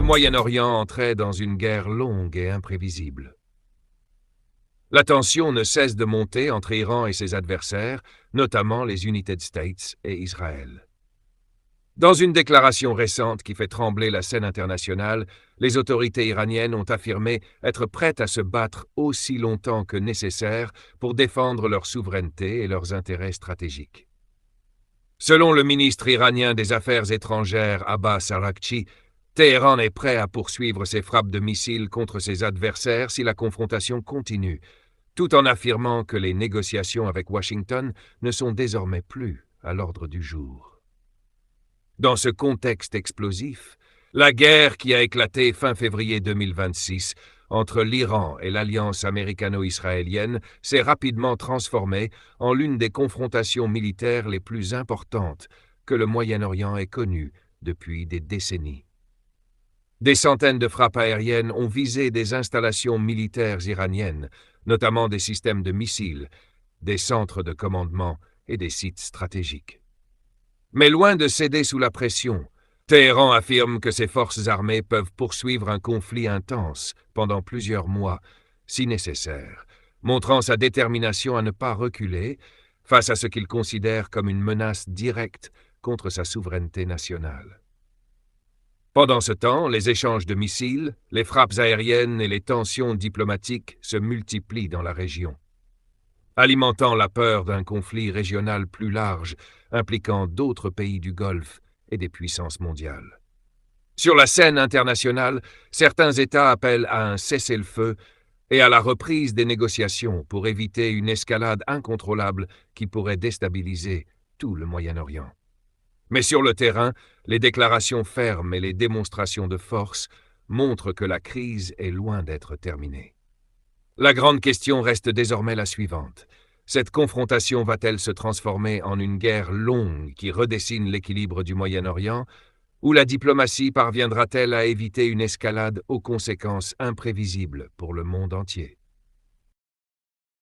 Moyen-Orient entrait dans une guerre longue et imprévisible. La tension ne cesse de monter entre Iran et ses adversaires, notamment les United States et Israël. Dans une déclaration récente qui fait trembler la scène internationale, les autorités iraniennes ont affirmé être prêtes à se battre aussi longtemps que nécessaire pour défendre leur souveraineté et leurs intérêts stratégiques. Selon le ministre iranien des Affaires étrangères Abbas Araghchi, Téhéran est prêt à poursuivre ses frappes de missiles contre ses adversaires si la confrontation continue, tout en affirmant que les négociations avec Washington ne sont désormais plus à l'ordre du jour. Dans ce contexte explosif, la guerre qui a éclaté fin février 2026 entre l'Iran et l'alliance américano-israélienne s'est rapidement transformée en l'une des confrontations militaires les plus importantes que le Moyen-Orient ait connues depuis des décennies. Des centaines de frappes aériennes ont visé des installations militaires iraniennes, notamment des systèmes de missiles, des centres de commandement et des sites stratégiques. Mais loin de céder sous la pression, Téhéran affirme que ses forces armées peuvent poursuivre un conflit intense pendant plusieurs mois, si nécessaire, montrant sa détermination à ne pas reculer face à ce qu'il considère comme une menace directe contre sa souveraineté nationale. Pendant ce temps, les échanges de missiles, les frappes aériennes et les tensions diplomatiques se multiplient dans la région, alimentant la peur d'un conflit régional plus large, impliquant d'autres pays du Golfe et des puissances mondiales. Sur la scène internationale, certains États appellent à un cessez-le-feu et à la reprise des négociations pour éviter une escalade incontrôlable qui pourrait déstabiliser tout le Moyen-Orient. Mais sur le terrain, les déclarations fermes et les démonstrations de force montrent que la crise est loin d'être terminée. La grande question reste désormais la suivante. Cette confrontation va-t-elle se transformer en une guerre longue qui redessine l'équilibre du Moyen-Orient, ou la diplomatie parviendra-t-elle à éviter une escalade aux conséquences imprévisibles pour le monde entier ?